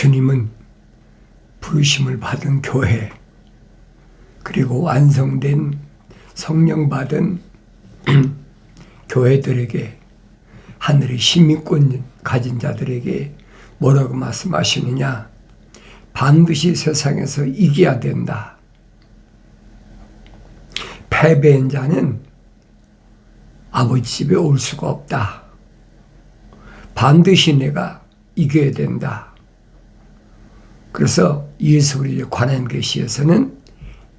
주님은 부르심을 받은 교회, 그리고 완성된 성령 받은 교회들에게, 하늘의 시민권 가진 자들에게 뭐라고 말씀하시느냐? 반드시 세상에서 이겨야 된다. 패배한 자는 아버지 집에 올 수가 없다. 반드시 내가 이겨야 된다. 그래서 예수 그리스도에 관한 계시에서는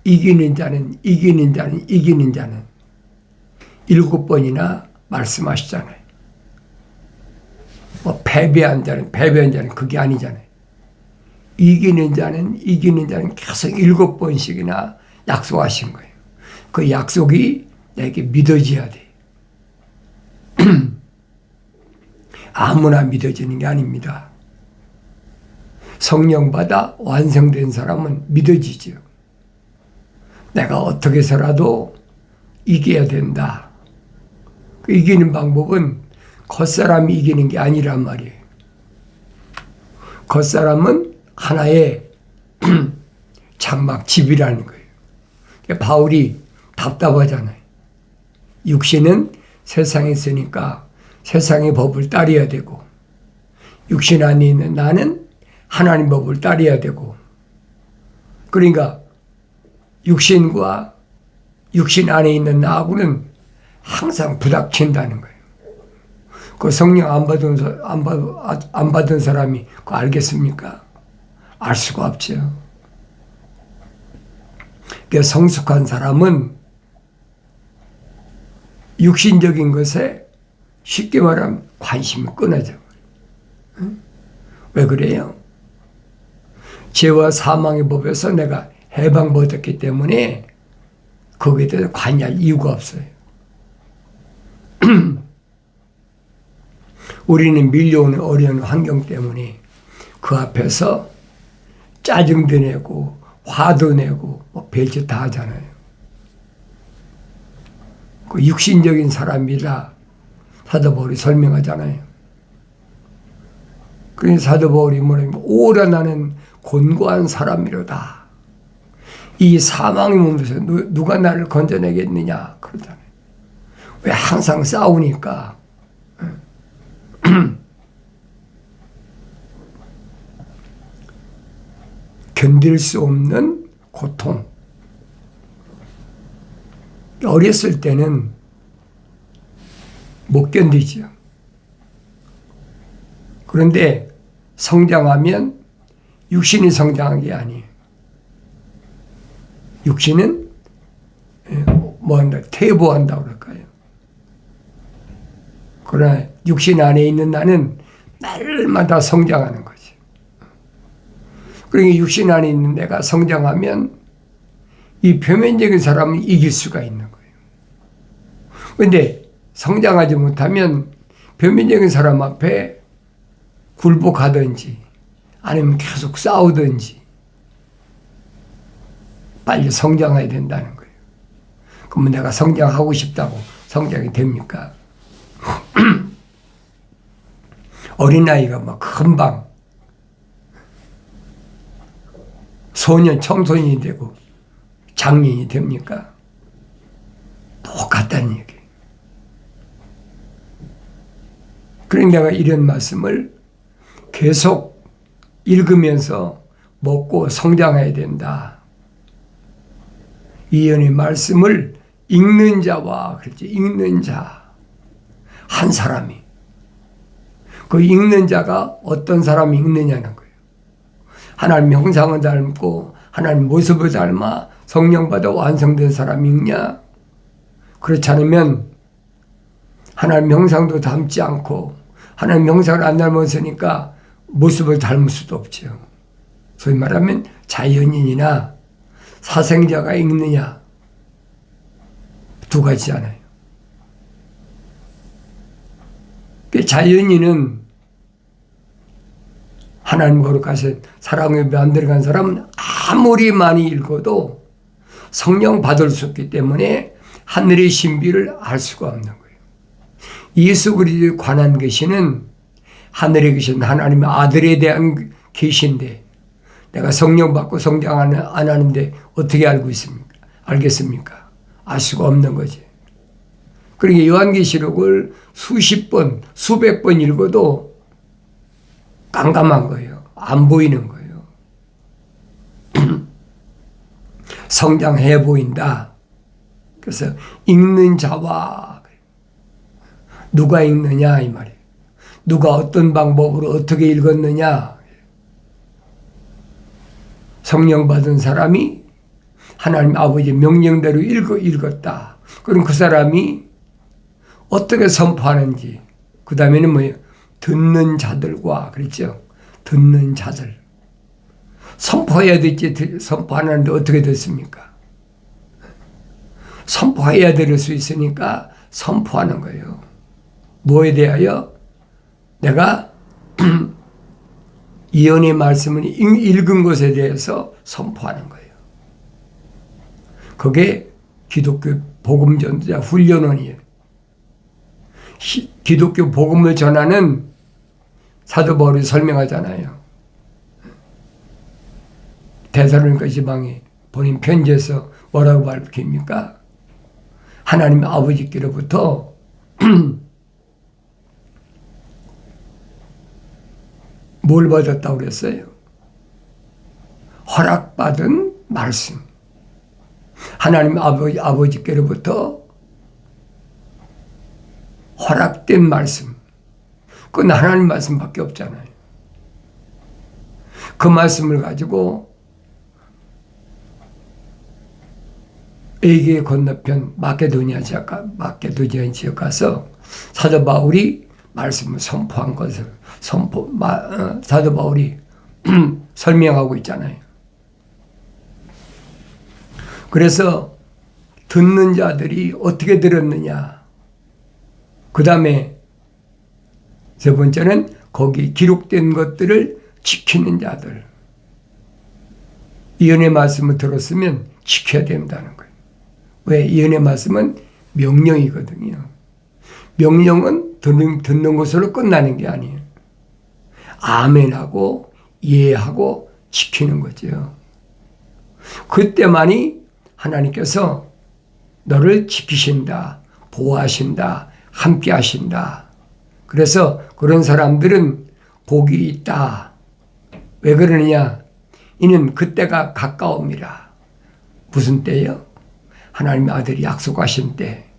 이기는 자는 7번이나 말씀하시잖아요. 뭐 패배한 자는 그게 아니잖아요. 이기는 자는 계속 7번씩이나 약속하신 거예요. 그 약속이 내게 믿어져야 돼. 아무나 믿어지는 게 아닙니다. 성령 받아 완성된 사람은 믿어지죠. 내가 어떻게 해서라도 이겨야 된다. 그 이기는 방법은 겉사람이 이기는 게 아니란 말이에요. 겉사람은 하나의 장막 집이라는 거예요. 그러니까 바울이 답답하잖아요. 육신은 세상에 있으니까 세상의 법을 따라야 되고, 육신 안에 있는 나는 하나님 법을 따라야 되고, 그러니까 육신과 육신 안에 있는 나하고는 항상 부닥친다는 거예요. 그 성령 안 받은 사람이 그거 알겠습니까? 알 수가 없죠. 그러니까 성숙한 사람은 육신적인 것에 쉽게 말하면 관심이 끊어져. 왜 그래요? 죄와 사망의 법에서 내가 해방받았기 때문에 거기에 대해서 관여할 이유가 없어요. 우리는 밀려오는 어려운 환경 때문에 그 앞에서 짜증도 내고 화도 내고 뭐 별짓 다 하잖아요. 그 육신적인 사람이라 사도 바울이 설명하잖아요. 그러니까 사도 바울이 뭐냐면 오라 나는 곤고한 사람이로다. 이 사망의 몸에서 누가 나를 건져내겠느냐 그러잖아요. 왜 항상 싸우니까. 견딜 수 없는 고통. 어렸을 때는 못 견디죠. 그런데 성장하면 육신이 성장한 게 아니에요. 육신은 퇴보한다고 그럴까요? 그러나 육신 안에 있는 나는 날마다 성장하는 거지. 그러니까 육신 안에 있는 내가 성장하면 이 표면적인 사람은 이길 수가 있는 거예요. 그런데 성장하지 못하면 표면적인 사람 앞에 굴복하든지 아니면 계속 싸우든지 빨리 성장해야 된다는 거예요. 그러면 내가 성장하고 싶다고 성장이 됩니까? 어린아이가 막 금방 소년, 청소년이 되고 장년이 됩니까? 똑같다는 얘기예요. 그러니까 내가 이런 말씀을 계속 읽으면서 먹고 성장해야 된다. 이 예언의 말씀을 읽는 자와 그렇지 읽는 자 한 사람이 그 읽는 자가 어떤 사람이 읽느냐는 거예요. 하나님 형상을 닮고 하나님 모습을 닮아 성령 받아 완성된 사람이 읽냐? 그렇지 않으면 하나님 형상도 닮지 않고 하나님 형상을 안 닮았으니까 모습을 닮을 수도 없죠. 소위 말하면 자연인이나 사생자가 읽느냐? 두 가지잖아요. 자연인은 하나님 거룩하신 사랑에 안 들어간 사람은 아무리 많이 읽어도 성령 받을 수 없기 때문에 하늘의 신비를 알 수가 없는 거예요. 예수 그리스도에 관한 계시는 하늘에 계신 하나님의 아들에 대한 계신데 내가 성령 받고 성장 안 하는데 어떻게 알겠습니까? 알 수가 없는 거지. 그러니까 요한계시록을 수십 번, 수백 번 읽어도 깜깜한 거예요. 안 보이는 거예요. 성장해 보인다. 그래서 읽는 자와 누가 읽느냐 이 말이에요. 누가 어떤 방법으로 어떻게 읽었느냐. 성령 받은 사람이 하나님 아버지 명령대로 읽었다. 그럼 그 사람이 어떻게 선포하는지. 그 다음에는 뭐예요? 듣는 자들과 그랬죠. 듣는 자들. 선포해야 될지 선포하는데 어떻게 됐습니까? 선포해야 될 수 있으니까 선포하는 거예요. 뭐에 대하여? 내가 예언의 말씀을 읽은 것에 대해서 선포하는 거예요. 그게 기독교 복음 전도자 훈련원이에요. 기독교 복음을 전하는 사도 바울이 설명하잖아요. 데살로니가 지방에 본인 편지에서 뭐라고 밝힙니까? 하나님 아버지께로부터 뭘 받았다고 그랬어요? 허락받은 말씀. 하나님 아버지께로부터 허락된 말씀. 그건 하나님 말씀밖에 없잖아요. 그 말씀을 가지고 에게 건너편 마케도니아 지역 가서 사도 바울이 말씀을 선포한 것을 사도 바울이 설명하고 있잖아요. 그래서 듣는 자들이 어떻게 들었느냐. 그 다음에 세 번째는 거기 기록된 것들을 지키는 자들. 예언의 말씀을 들었으면 지켜야 된다는 거예요. 왜? 예언의 말씀은 명령이거든요. 명령은 듣는 것으로 끝나는 게 아니에요. 아멘하고 이해하고 지키는 거죠. 그때만이 하나님께서 너를 지키신다, 보호하신다, 함께 하신다. 그래서 그런 사람들은 복이 있다. 왜 그러느냐? 이는 그때가 가까웁니다. 무슨 때요? 하나님의 아들이 약속하신 때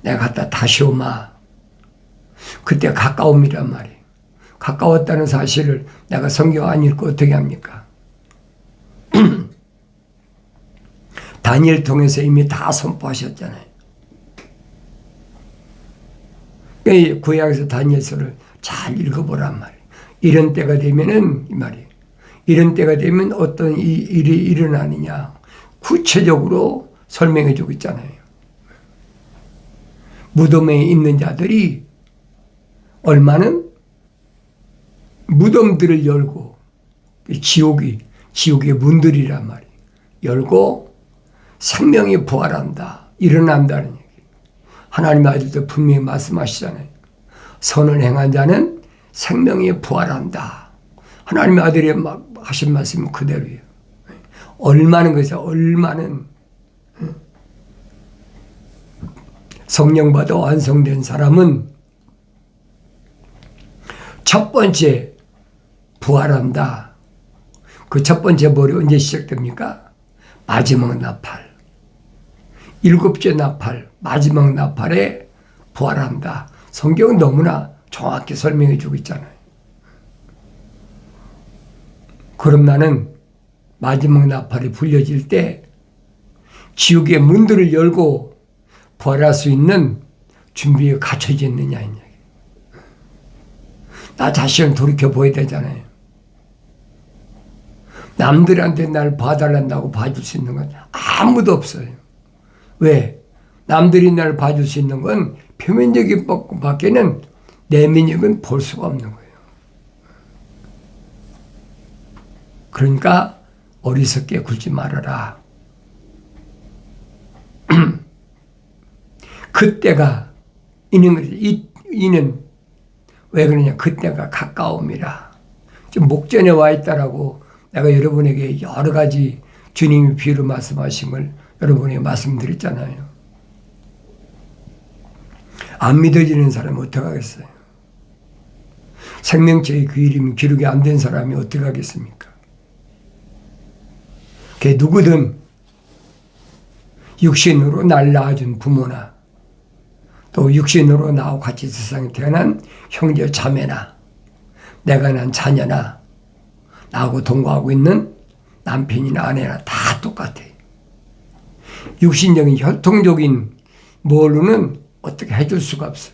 내가 갖다 다시 오마. 그때 가까움이란 말이에요. 가까웠다는 사실을 내가 성경 안 읽고 어떻게 합니까? 다니엘 통해서 이미 다 선포하셨잖아요. 구약에서 다니엘서를 잘 읽어보란 말이에요. 이런 때가 되면은 이 말이에요. 이런 때가 되면 어떤 일이 일어나느냐 구체적으로 설명해 주고 있잖아요. 무덤에 있는 자들이 얼마는 무덤들을 열고 지옥의 문들이란 말이에요. 열고 생명이 부활한다. 일어난다는 얘기. 하나님의 아들도 분명히 말씀하시잖아요. 선을 행한 자는 생명이 부활한다. 하나님의 아들이 하신 말씀은 그대로예요. 얼마는 것이야. 얼마는 성령 받아 완성된 사람은 첫 번째 부활한다. 그 첫 번째 부활이 언제 시작됩니까? 마지막 나팔. 일곱째 나팔, 마지막 나팔에 부활한다. 성경은 너무나 정확히 설명해 주고 있잖아요. 그럼 나는 마지막 나팔이 불려질 때 지옥의 문들을 열고 부활할 수 있는 준비가 갖춰져 있느냐. 나 자신을 돌이켜보아야 되잖아요. 남들한테 날 봐달란다고 봐줄 수 있는 건 아무도 없어요. 왜? 남들이 날 봐줄 수 있는 건 표면적인 밖에는 내면적은 볼 수가 없는 거예요. 그러니까 어리석게 굴지 말아라. 그때가 이는 왜 그러냐? 그때가 가까움이라. 지금 목전에 와 있다라고 내가 여러분에게 여러 가지 주님이 비유로 말씀하신 걸 여러분에게 말씀드렸잖아요. 안 믿어지는 사람은 어떡하겠어요? 생명체의 그 이름이 기록이 안 된 사람이 어떡하겠습니까? 그 누구든 육신으로 날 낳아준 부모나 또 육신으로 나하고 같이 세상에 태어난 형제 자매나 내가 낳은 자녀나 나하고 동거하고 있는 남편이나 아내나 다 똑같아요. 육신적인 혈통적인 뭘로는 어떻게 해줄 수가 없어요.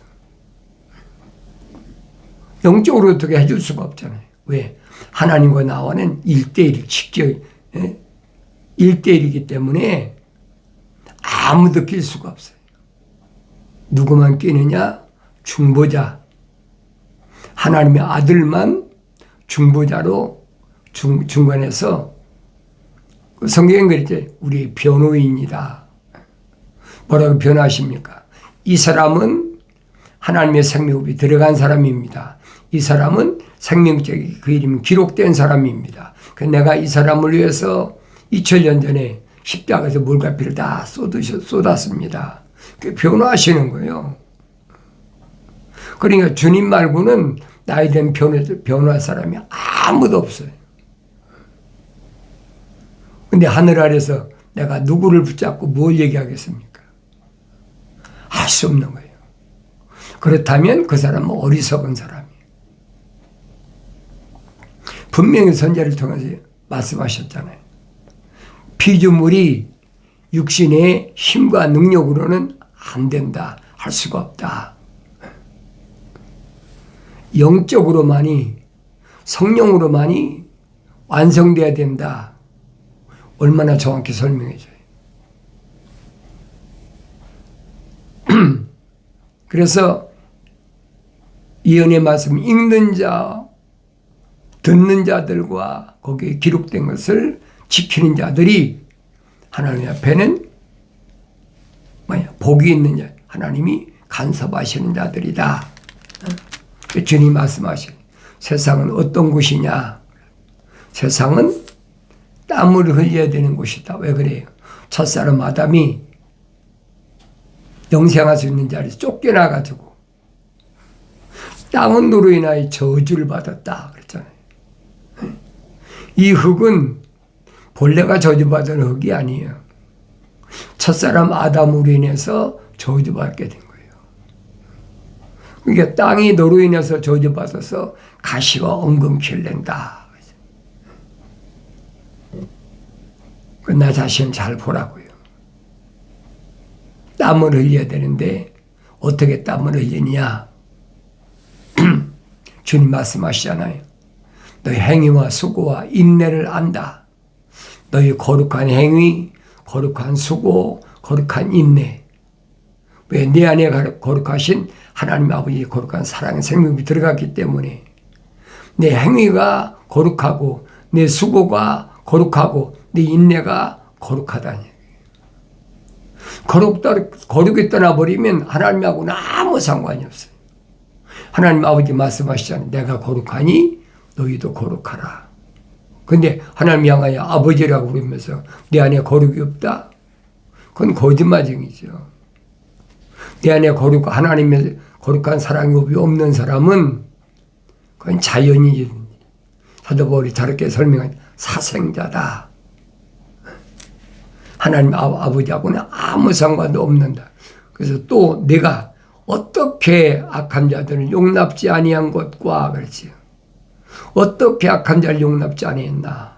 영적으로 어떻게 해줄 수가 없잖아요. 왜? 하나님과 나와는 1대1 직접 1대1이기 때문에 아무도 낄 수가 없어요. 누구만 끼느냐? 중보자. 하나님의 아들만 중보자로 중간에서 성경에 그랬죠. 우리 변호인이다. 뭐라고 변호하십니까? 이 사람은 하나님의 생명이 들어간 사람입니다. 이 사람은 생명적인 그 이름이 기록된 사람입니다. 내가 이 사람을 위해서 2000년 전에 십자가에서 물과 피를 다 쏟았습니다. 변호하시는 거예요. 그러니까 주님 말고는 나에 대한 변호할 사람이 아무도 없어요. 근데 하늘 아래서 내가 누구를 붙잡고 뭘 얘기하겠습니까? 할 수 없는 거예요. 그렇다면 그 사람은 어리석은 사람이에요. 분명히 선지자를 통해서 말씀하셨잖아요. 피조물이 육신의 힘과 능력으로는 안 된다. 할 수가 없다. 영적으로만이 성령으로만이 완성돼야 된다. 얼마나 정확히 설명해줘요. 그래서 예언의 말씀 읽는 자, 듣는 자들과 거기에 기록된 것을 지키는 자들이 하나님 앞에는 복이 있는 자, 하나님이 간섭하시는 자들이다. 주님 말씀하시고 세상은 어떤 곳이냐? 세상은 땀을 흘려야 되는 곳이다. 왜 그래요? 첫사람 아담이 영생할 수 있는 자리에서 쫓겨나가지고 땅은 노로 인하여 저주를 받았다. 그랬잖아요. 이 흙은 본래가 저주받은 흙이 아니에요. 첫사람 아담으로 인해서 저주받게 된 거예요. 그러니까 땅이 너로 인해서 저주받아서 가시와 엉겅퀴를 낸다. 나 자신 잘 보라고요. 땀을 흘려야 되는데 어떻게 땀을 흘리냐? 주님 말씀하시잖아요. 너희 행위와 수고와 인내를 안다. 너희 거룩한 행위, 거룩한 수고, 거룩한 인내. 왜? 내 안에 거룩하신 하나님 아버지의 거룩한 사랑의 생명이 들어갔기 때문에 내 행위가 거룩하고 내 수고가 거룩하고 내 인내가 거룩하다니. 거룩이 떠나버리면 하나님하고는 아무 상관이 없어요. 하나님 아버지 말씀하시잖아요. 내가 거룩하니 너희도 거룩하라. 근데 하나님 향하여 아버지라고 부르면서 내 안에 거룩이 없다? 그건 거짓말쟁이죠. 내 안에 하나님의 거룩한 사랑이 없는 사람은 그건 자연이 사도 바울이 다르게 설명한 사생자다. 하나님 아버지하고는 아무 상관도 없는다. 그래서 또 내가 어떻게 악한 자들을 용납지 아니한 것과 그렇지요. 어떻게 악한 자를 용납지 아니했나?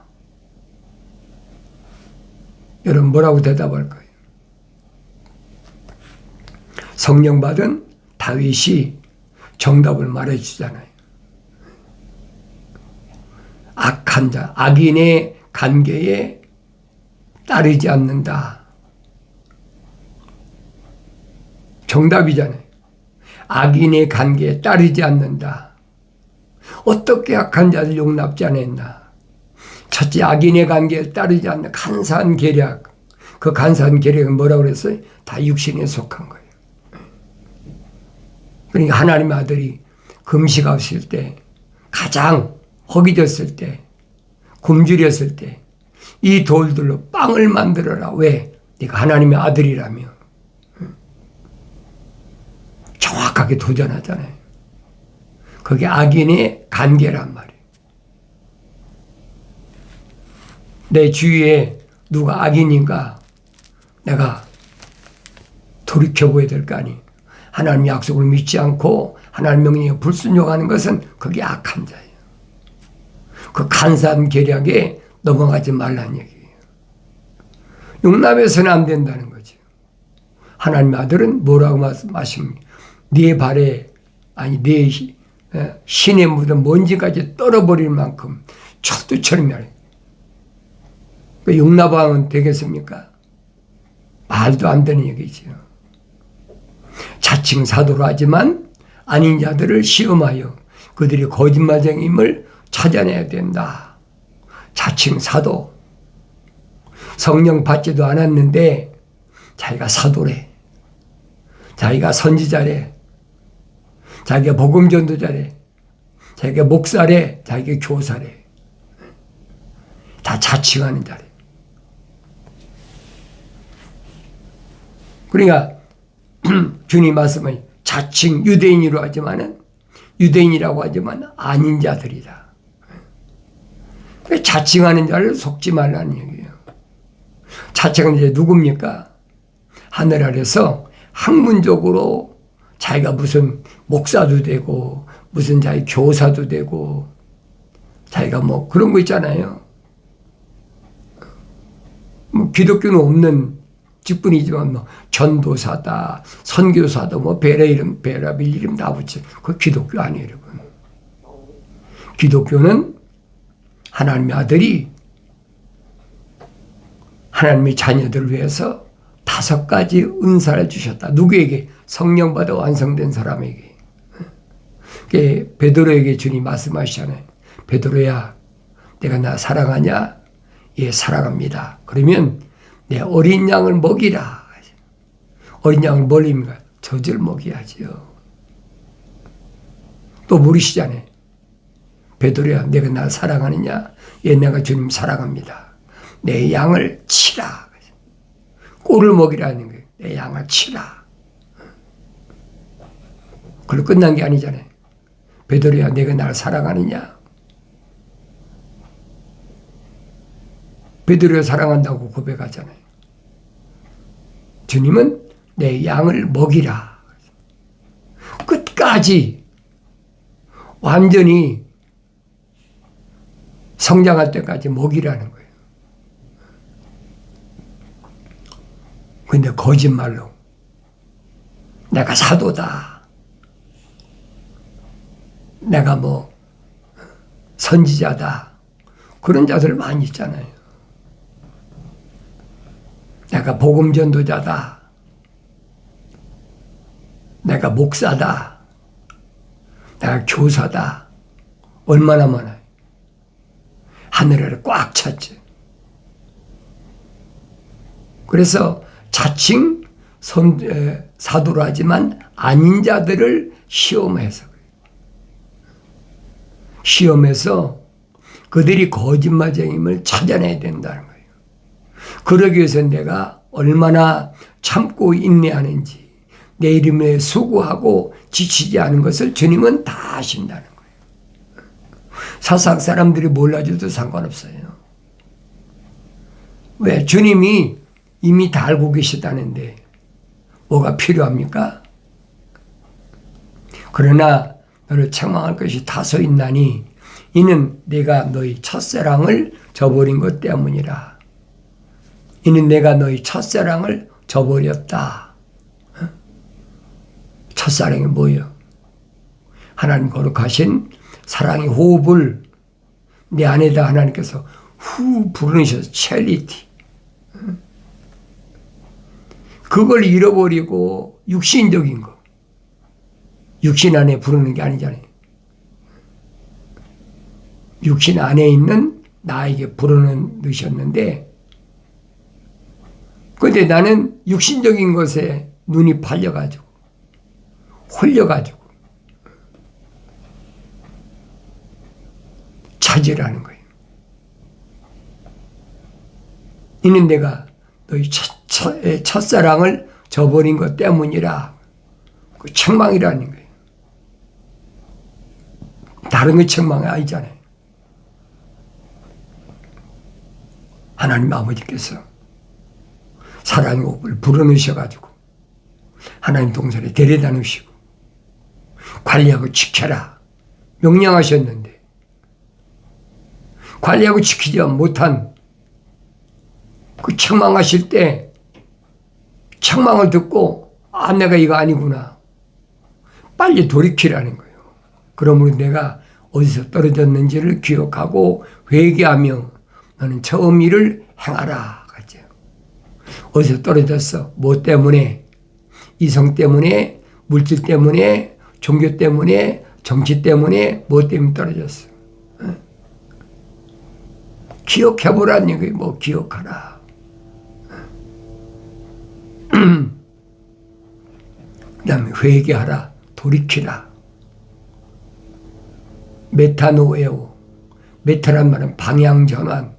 여러분 뭐라고 대답할 거예요? 성령 받은 다윗이 정답을 말해주잖아요. 악한 자, 악인의 관계에 따르지 않는다. 정답이잖아요. 악인의 관계에 따르지 않는다. 어떻게 악한 자를 용납지 않았나? 첫째, 악인의 관계에 따르지 않는 간사한 계략. 그 간사한 계략은 뭐라고 그랬어요? 다 육신에 속한 거예요. 그러니까 하나님의 아들이 금식하실 때 가장 허기졌을 때, 굶주렸을 때 이 돌들로 빵을 만들어라. 왜? 네가 하나님의 아들이라며. 정확하게 도전하잖아요. 그게 악인의 관계란 말이에요. 내 주위에 누가 악인인가 내가 돌이켜보아야 될 거 아니에요. 하나님의 약속을 믿지 않고 하나님 명령에 불순종하는 것은 그게 악한 자예요. 그 간사한 계략에 넘어가지 말라는 얘기예요. 용납해서는 안 된다는 거죠. 하나님의 아들은 뭐라고 말씀하십니까? 네 발에 아니 네 신에 묻은 먼지까지 떨어버릴 만큼 철두철미 하래. 용납하면 되겠습니까? 말도 안 되는 얘기죠. 자칭 사도로 하지만 아닌 자들을 시험하여 그들이 거짓말쟁임을 찾아내야 된다. 자칭 사도. 성령 받지도 않았는데 자기가 사도래. 자기가 선지자래. 자기가 복음 전도자래. 자기가 목사래. 자기가 교사래. 다 자칭하는 자래. 그러니까 주님 말씀은 자칭 유대인이라고 하지만 아닌 자들이다. 자칭하는 자를 속지 말라는 얘기예요. 자칭하는 자 누굽니까? 하늘 아래서 학문적으로 자기가 무슨 목사도 되고 무슨 자기 교사도 되고 자기가 뭐 그런 거 있잖아요. 뭐 기독교는 없는 직분이지만 뭐 전도사다, 선교사다, 뭐 베라빌 이름 다 붙여. 그거 기독교 아니에요, 여러분. 기독교는 하나님의 아들이 하나님의 자녀들을 위해서 5가지 은사를 주셨다. 누구에게? 성령 받아 완성된 사람에게. 베드로에게 주님 말씀하시잖아요. 베드로야, 내가 나 사랑하냐? 예, 사랑합니다. 그러면 내 어린 양을 먹이라. 어린 양을 먹입니까? 젖을 먹여야지요. 또 물으시잖아요. 베드로야, 내가 나 사랑하느냐? 예, 내가 주님 사랑합니다. 내 양을 치라. 꼴을 먹이라는 거예요. 내 양을 치라. 그걸로 끝난 게 아니잖아요. 베드로야, 내가 나를 사랑하느냐? 베드로야 사랑한다고 고백하잖아요. 주님은 내 양을 먹이라. 끝까지 완전히 성장할 때까지 먹이라는 거예요. 근데 거짓말로 내가 사도다. 내가 뭐 선지자다. 그런 자들 많이 있잖아요. 내가 복음 전도자다. 내가 목사다. 내가 교사다. 얼마나 많아요. 하늘을 꽉 찼죠. 그래서 자칭 사도로 하지만 아닌 자들을 시험해서 그래요. 시험해서 그들이 거짓말쟁임을 찾아내야 된다는 거예요. 그러기 위해서 내가 얼마나 참고 인내하는지 내 이름에 수고하고 지치지 않은 것을 주님은 다 아신다는 거예요. 세상 사람들이 몰라줘도 상관없어요. 왜? 주님이 이미 다 알고 계시다는데 뭐가 필요합니까? 그러나 너를 책망할 것이 다소 있나니 이는 내가 너희 첫사랑을 저버린 것 때문이라. 이는 내가 너희 첫사랑을 저버렸다. 첫사랑이 뭐예요? 하나님 거룩하신 사랑의 호흡을 내 안에다 하나님께서 후 불어넣으셔서 체리티. 그걸 잃어버리고 육신적인 거. 육신 안에 부르는 게 아니잖아요. 육신 안에 있는 나에게 불어넣으셨는데 근데 나는 육신적인 것에 눈이 팔려가지고 홀려가지고 찾으라는 거예요. 이는 내가 너희 첫사랑을 저버린 것 때문이라. 그 책망이라는 거예요. 다른 거 책망이 아니잖아요. 하나님 아버지께서 사랑의 옥을 불어넣으셔가지고 하나님 동산에 데려다 놓으시고 관리하고 지켜라 명령하셨는데 관리하고 지키지 못한 그 책망하실 때 책망을 듣고 내가 이거 아니구나 빨리 돌이키라는 거예요. 그러므로 내가 어디서 떨어졌는지를 기억하고 회개하며 너는 처음 일을 행하라. 그랬죠. 어디서 떨어졌어? 뭐 때문에? 이성 때문에? 물질 때문에? 종교 때문에? 정치 때문에? 뭐 때문에 떨어졌어? 기억해보라는 얘기예요. 뭐 기억하라. 그 다음에 회개하라. 돌이키라. 메타노에오. 메타란 말은 방향전환.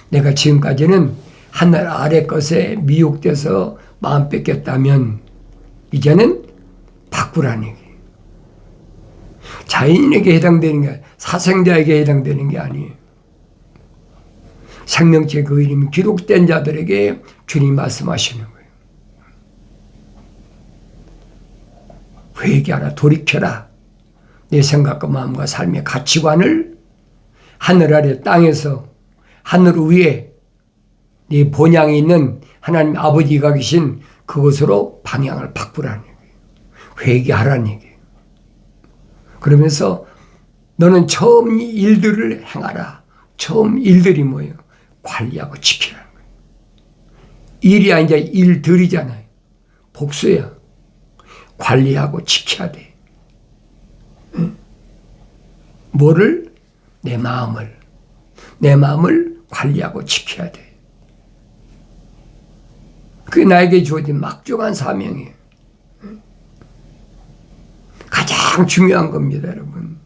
내가 지금까지는 하늘 아래 것에 미혹돼서 마음 뺏겼다면 이제는 바꾸라는 얘기예요. 자연인에게 해당되는 게 사생자에게 해당되는 게 아니에요. 생명체 그 이름이 기록된 자들에게 주님 말씀하시는 거예요. 회개하라, 돌이켜라. 내 생각과 마음과 삶의 가치관을 하늘 아래 땅에서 하늘 위에 네 본향이 있는 하나님 아버지가 계신 그것으로 방향을 바꾸라는 얘기예요. 회개하라는 얘기예요. 그러면서 너는 처음 일들을 행하라. 처음 일들이 뭐예요? 관리하고 지키라는 거예요. 일이 아니라 일들이잖아요. 복수야. 관리하고 지켜야 돼. 응? 뭐를? 내 마음을 관리하고 지켜야 돼. 그게 나에게 주어진 막중한 사명이에요. 가장 중요한 겁니다, 여러분.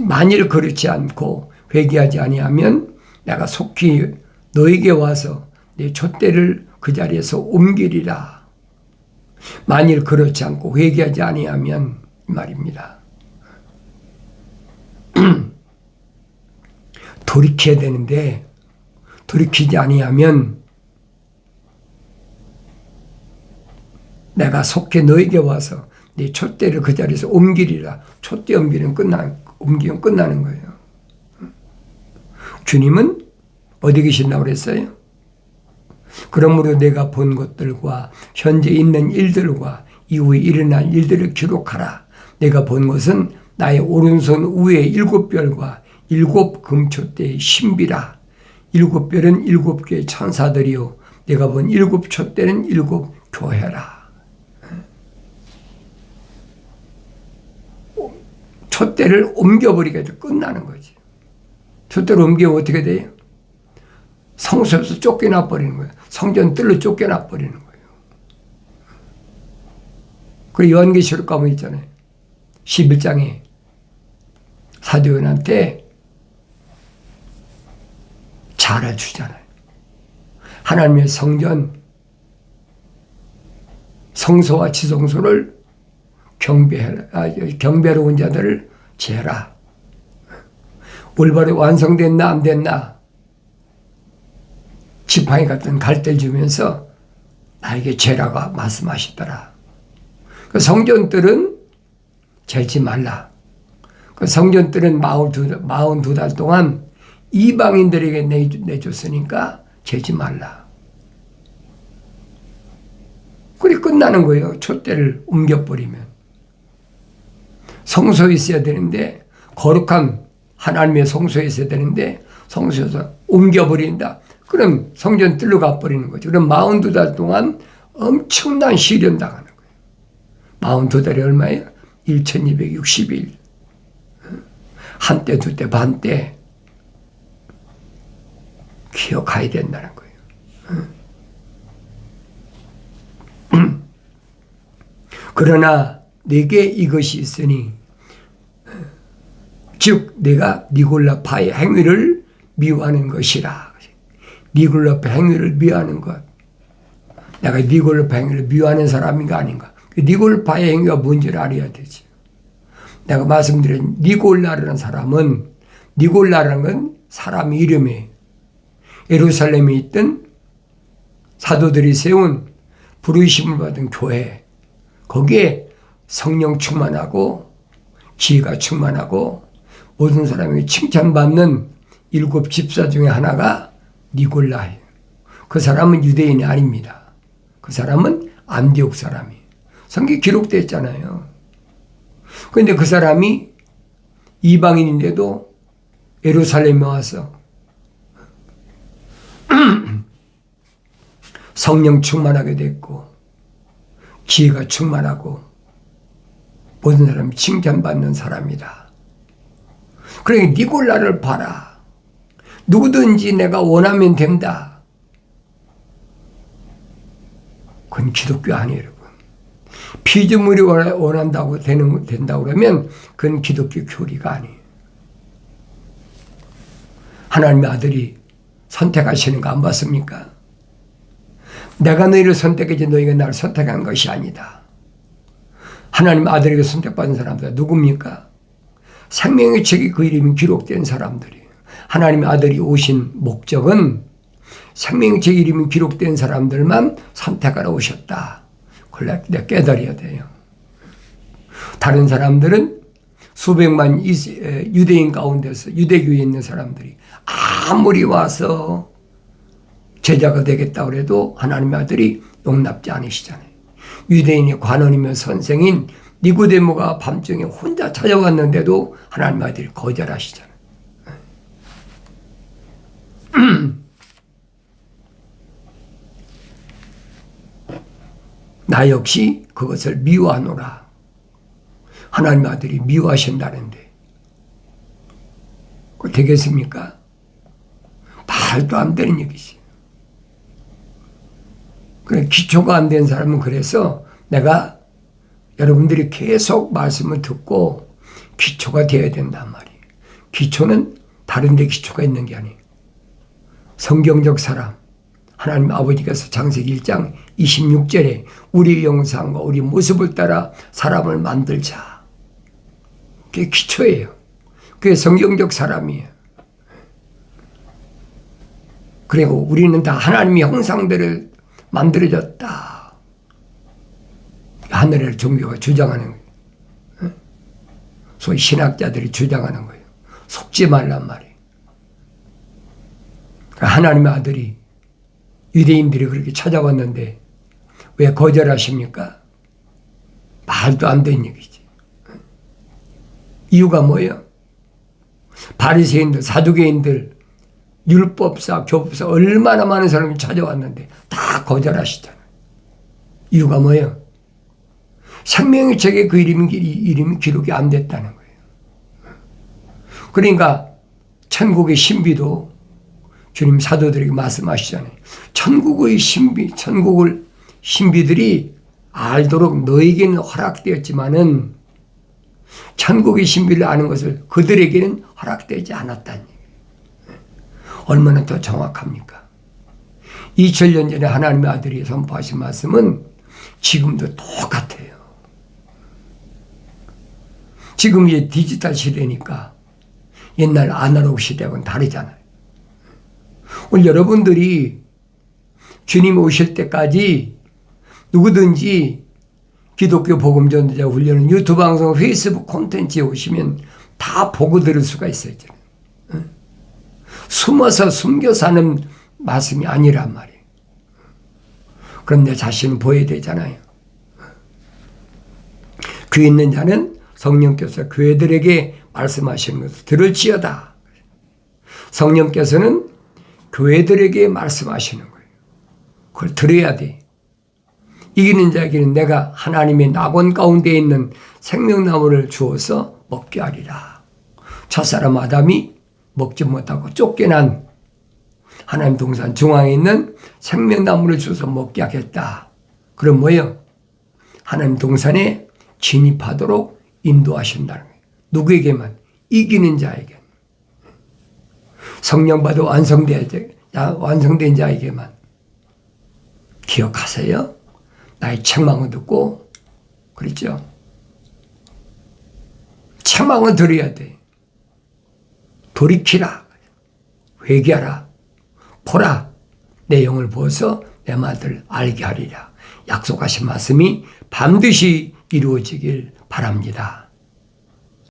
만일 그렇지 않고 회개하지 아니하면 내가 속히 너에게 와서 내 촛대를 그 자리에서 옮기리라. 만일 그렇지 않고 회개하지 아니하면 말입니다. 돌이켜야 되는데 돌이키지 아니하면 내가 속히 너에게 와서 네 촛대를 그 자리에서 옮기리라. 촛대 옮기면 끝나는 거예요. 주님은 어디 계신다고 그랬어요? 그러므로 내가 본 것들과 현재 있는 일들과 이후에 일어날 일들을 기록하라. 내가 본 것은 나의 오른손 위에 7별과 7 금촛대의 신비라. 7별은 7개의 천사들이요 내가 본 7 촛대는 7 교회라. 촛대를 옮겨버리게 해도 끝나는 거지. 촛대를 옮기면 어떻게 돼요? 성소에서 쫓겨나 버리는 거예요. 성전 뜰로 쫓겨나 버리는 거예요. 그리고 요한계시록 가면 있잖아요. 11장에 사도 요한한테 잘해주잖아요. 하나님의 성전, 성소와 지성소를 경배로운 자들을 재라. 올바르게 완성됐나 안 됐나 지팡이 같은 갈대를 주면서 나에게 재라가 말씀하시더라. 그 성전들은 재지 말라. 그 성전들은 42달 동안 이방인들에게 내줬으니까 재지 말라. 그리 끝나는 거예요. 촛대를 옮겨버리면. 성소에 있어야 되는데 거룩한 하나님의 성소에 있어야 되는데 성소에서 옮겨버린다. 그럼 성전 뜰로 가버리는 거죠. 그럼 42달 동안 엄청난 시련 당하는 거예요. 42달이 얼마예요? 1260일. 한때, 두때, 반때. 기억해야 된다는 거예요. 그러나 내게 이것이 있으니 즉 내가 니골라파의 행위를 미워하는 것이라. 니골라파 행위를 미워하는 것. 내가 니골라파 행위를 미워하는 사람인가 아닌가. 니골라파의 행위가 뭔지를 알아야 되지. 내가 말씀드린 니골라라는 사람은, 니골라라는 건 사람 이름이에요. 예루살렘에 있던 사도들이 세운 부르심을 받은 교회, 거기에 성령 충만하고 지혜가 충만하고 모든 사람에게 칭찬받는 7 집사 중에 하나가 니골라예요. 그 사람은 유대인이 아닙니다. 그 사람은 안디옥 사람이에요. 성경에 기록되어 있잖아요. 그런데 그 사람이 이방인인데도 예루살렘에 와서 성령 충만하게 됐고 지혜가 충만하고 모든 사람이 칭찬받는 사람이다. 그러니까 니골라를 봐라. 누구든지 내가 원하면 된다. 그건 기독교 아니에요, 여러분. 피조물이 원한다고 된다고 그러면 그건 기독교 교리가 아니에요. 하나님의 아들이 선택하시는 거 안 봤습니까? 내가 너희를 선택했지 너희가 나를 선택한 것이 아니다. 하나님의 아들에게 선택받은 사람들 누굽니까? 생명의 책에 그 이름이 기록된 사람들이에요. 하나님의 아들이 오신 목적은 생명의 책에 이름이 기록된 사람들만 선택하러 오셨다. 그걸 내가 깨달아야 돼요. 다른 사람들은 수백만 유대인 가운데서 유대교에 있는 사람들이 아무리 와서 제자가 되겠다고 해도 하나님의 아들이 용납지 않으시잖아요. 유대인의 관원이며 선생인 니고데모가 밤중에 혼자 찾아왔는데도 하나님의 아들이 거절하시잖아요. 나 역시 그것을 미워하노라. 하나님의 아들이 미워하신다는데 그거 되겠습니까? 말도 안 되는 얘기지. 그래, 기초가 안 된 사람은 그래서 내가 여러분들이 계속 말씀을 듣고 기초가 되어야 된단 말이에요. 기초는 다른 데 기초가 있는 게 아니에요. 성경적 사람, 하나님 아버지께서 창세기 1장 26절에 우리 형상과 우리 모습을 따라 사람을 만들자. 그게 기초예요. 그게 성경적 사람이에요. 그리고 우리는 다 하나님의 형상대로 만들어졌다. 하늘의 종교가 주장하는 거예요. 소위 신학자들이 주장하는 거예요. 속지 말란 말이에요. 하나님의 아들이 유대인들이 그렇게 찾아왔는데 왜 거절하십니까? 말도 안 되는 얘기지. 이유가 뭐예요? 바리새인들, 사두개인들, 율법사, 교법사 얼마나 많은 사람이 찾아왔는데 다 거절하시잖아요. 이유가 뭐예요? 생명의 책에 그 이름이 기록이 안 됐다는 거예요. 그러니까 천국의 신비도 주님 사도들에게 말씀하시잖아요. 천국의 신비, 천국을 신비들이 알도록 너에게는 허락되었지만은 천국의 신비를 아는 것을 그들에게는 허락되지 않았다는 얘기예요. 얼마나 더 정확합니까? 2000년 전에 하나님의 아들이 선포하신 말씀은 지금도 똑같아요. 지금 이제 디지털 시대니까 옛날 아날로그 시대하고는 다르잖아요. 오늘 여러분들이 주님 오실 때까지 누구든지 기독교 복음 전도자 훈련은 유튜브 방송, 페이스북 콘텐츠에 오시면 다 보고 들을 수가 있어요. 숨어서 숨겨 사는 말씀이 아니란 말이에요. 그럼 내 자신을 보여야 되잖아요. 귀 있는 자는 성령께서 교회들에게 말씀하시는 것을 들을지어다. 성령께서는 교회들에게 말씀하시는 거예요. 그걸 들어야 돼. 이기는 자에게는 내가 하나님의 낙원 가운데 있는 생명나무를 주어서 먹게 하리라. 첫사람 아담이 먹지 못하고 쫓겨난 하나님 동산 중앙에 있는 생명나무를 주어서 먹게 하겠다. 그럼 뭐예요? 하나님 동산에 진입하도록 인도하신다는 거예요. 누구에게만? 이기는 자에게. 성령 받아 완성된 자에게만. 기억하세요. 나의 책망을 듣고 그랬죠. 책망을 들어야 돼. 돌이키라. 회개하라. 보라. 내 영을 부어서 내 말들을 알게 하리라. 약속하신 말씀이 반드시 이루어지길 바랍니다.